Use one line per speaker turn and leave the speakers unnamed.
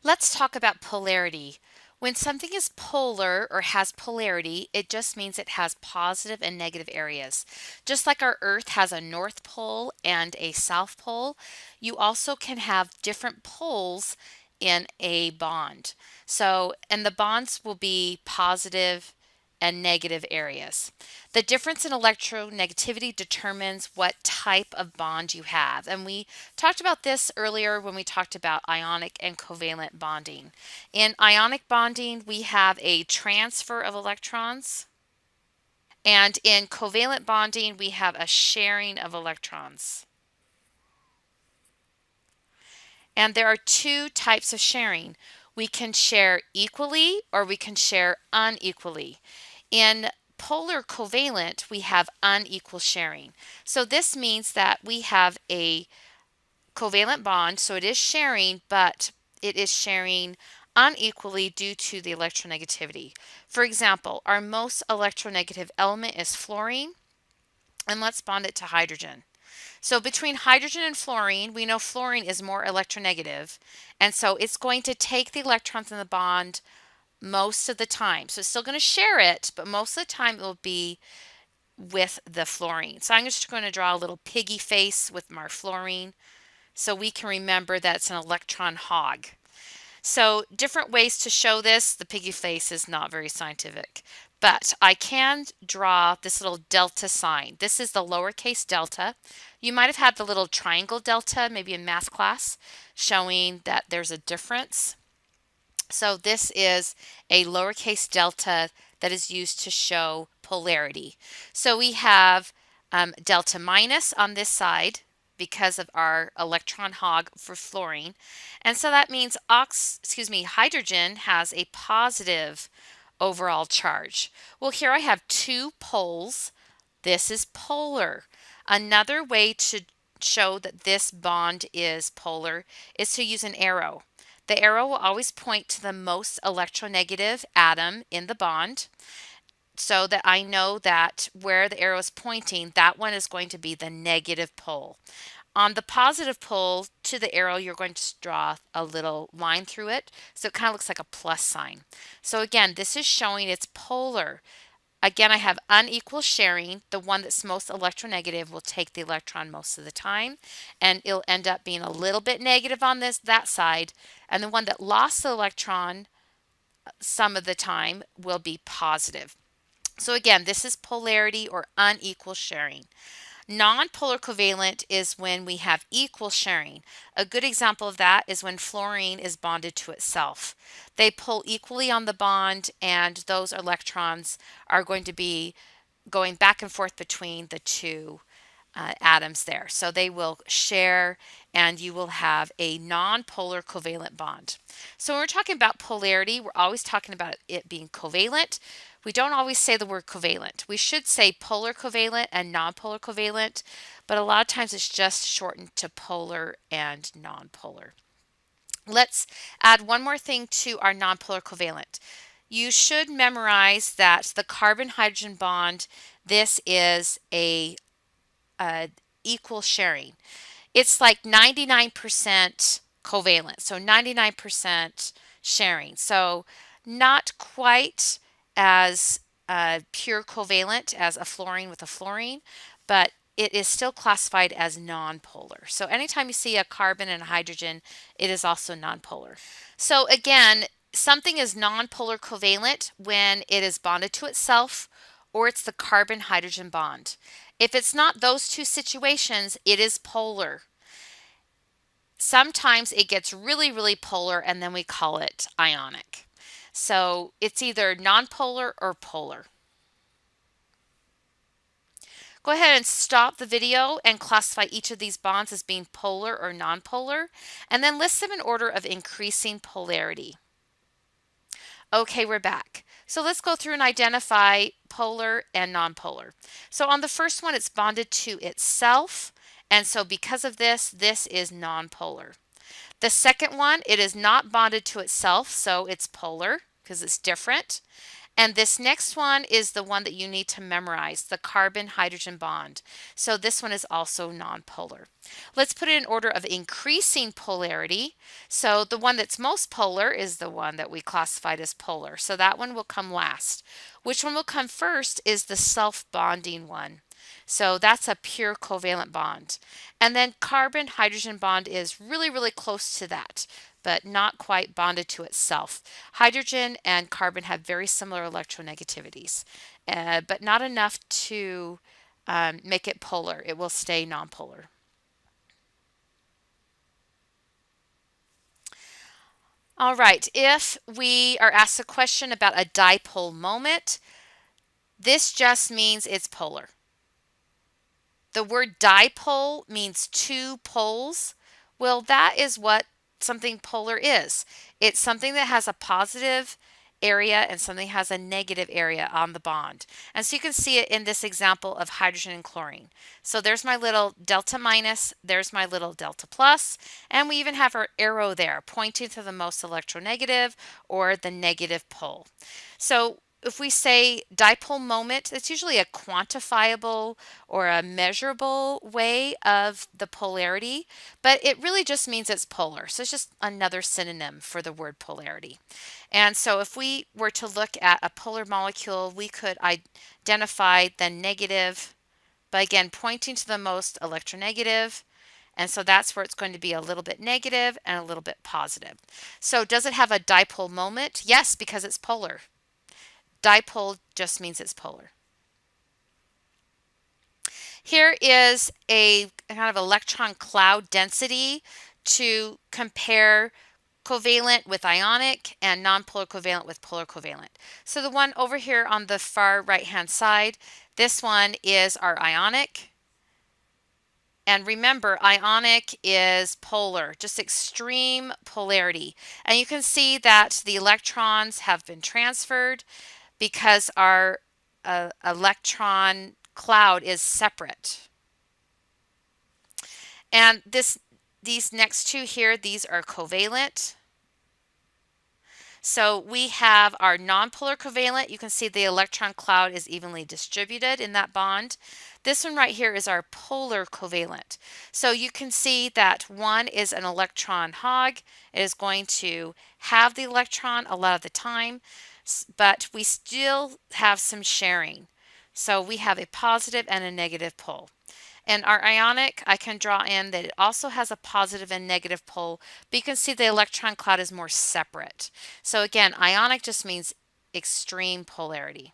Let's talk about polarity. When something is polar or has polarity, it just means it has positive and negative areas. Just like our Earth has a North Pole and a South Pole, you also can have different poles in a bond. So, and the bonds will be positive and negative areas. The difference in electronegativity determines what type of bond you have. And we talked about this earlier when we talked about ionic and covalent bonding. In ionic bonding, we have a transfer of electrons, and in covalent bonding, we have a sharing of electrons. And there are two types of sharing. We can share equally or we can share unequally. In polar covalent, we have unequal sharing. So this means that we have a covalent bond, so it is sharing, but it is sharing unequally due to the electronegativity. For example, our most electronegative element is fluorine, and let's bond it to hydrogen. So between hydrogen and fluorine, we know fluorine is more electronegative, and so it's going to take the electrons in the bond most of the time. So it's still going to share it, but most of the time it will be with the fluorine. So I'm just going to draw a little piggy face with my fluorine so we can remember that it's an electron hog. So different ways to show this. The piggy face is not very scientific, but I can draw this little delta sign. This is the lowercase delta. You might have had the little triangle delta maybe in math class showing that there's a difference. So this is a lowercase delta that is used to show polarity. So we have delta minus on this side because of our electron hog for fluorine. And so that means hydrogen has a positive overall charge. Well, here I have two poles. This is polar. Another way to show that this bond is polar is to use an arrow. The arrow will always point to the most electronegative atom in the bond so that I know that where the arrow is pointing, that one is going to be the negative pole. On the positive pole to the arrow, you're going to draw a little line through it. So it kind of looks like a plus sign. So again, this is showing it's polar. Again, I have unequal sharing. The one that's most electronegative will take the electron most of the time, and it'll end up being a little bit negative on that side. And the one that lost the electron some of the time will be positive. So again, this is polarity or unequal sharing. Nonpolar covalent is when we have equal sharing. A good example of that is when fluorine is bonded to itself. They pull equally on the bond, and those electrons are going to be going back and forth between the two atoms there. So they will share, and you will have a non-polar covalent bond. So when we're talking about polarity, we're always talking about it being covalent. We don't always say the word covalent. We should say polar covalent and non-polar covalent, but a lot of times it's just shortened to polar and non-polar. Let's add one more thing to our non-polar covalent. You should memorize that the carbon-hydrogen bond, this is a equal sharing. It's like 99% covalent, so 99% sharing. So not quite as pure covalent as a fluorine with a fluorine, but it is still classified as nonpolar. So anytime you see a carbon and a hydrogen, it is also nonpolar. So again, something is nonpolar covalent when it is bonded to itself or it's the carbon hydrogen bond. If it's not those two situations, it is polar. Sometimes it gets really, really polar and then we call it ionic. So it's either nonpolar or polar. Go ahead and stop the video and classify each of these bonds as being polar or nonpolar, and then list them in order of increasing polarity. Okay, we're back. So let's go through and identify polar and nonpolar. So on the first one, it's bonded to itself, and so because of this, this is nonpolar. The second one, it is not bonded to itself, so it's polar because it's different. And this next one is the one that you need to memorize, the carbon-hydrogen bond. So this one is also nonpolar. Let's put it in order of increasing polarity. So the one that's most polar is the one that we classified as polar. So that one will come last. Which one will come first is the self-bonding one. So that's a pure covalent bond. And then carbon-hydrogen bond is really, really close to that, but not quite bonded to itself. Hydrogen and carbon have very similar electronegativities, but not enough to make it polar. It will stay nonpolar. All right, if we are asked a question about a dipole moment, this just means it's polar. The word dipole means two poles. Well, that is what something polar is. It's something that has a positive area and something has a negative area on the bond. And so you can see it in this example of hydrogen and chlorine. So there's my little delta minus, there's my little delta plus, and we even have our arrow there pointing to the most electronegative or the negative pole. So if we say dipole moment, it's usually a quantifiable or a measurable way of the polarity, but it really just means it's polar. So it's just another synonym for the word polarity. And so if we were to look at a polar molecule, we could identify the negative, but again, pointing to the most electronegative. And so that's where it's going to be a little bit negative and a little bit positive. So does it have a dipole moment? Yes, because it's polar. Dipole just means it's polar. Here is a kind of electron cloud density to compare covalent with ionic and nonpolar covalent with polar covalent. So the one over here on the far right hand side, this one is our ionic. And remember, ionic is polar, just extreme polarity. And you can see that the electrons have been transferred because our electron cloud is separate. And these next two here, these are covalent. So we have our nonpolar covalent. You can see the electron cloud is evenly distributed in that bond. This one right here is our polar covalent. So you can see that one is an electron hog. It is going to have the electron a lot of the time, but we still have some sharing. So we have a positive and a negative pole. And our ionic, I can draw in that it also has a positive and negative pole, but you can see the electron cloud is more separate. So again, ionic just means extreme polarity.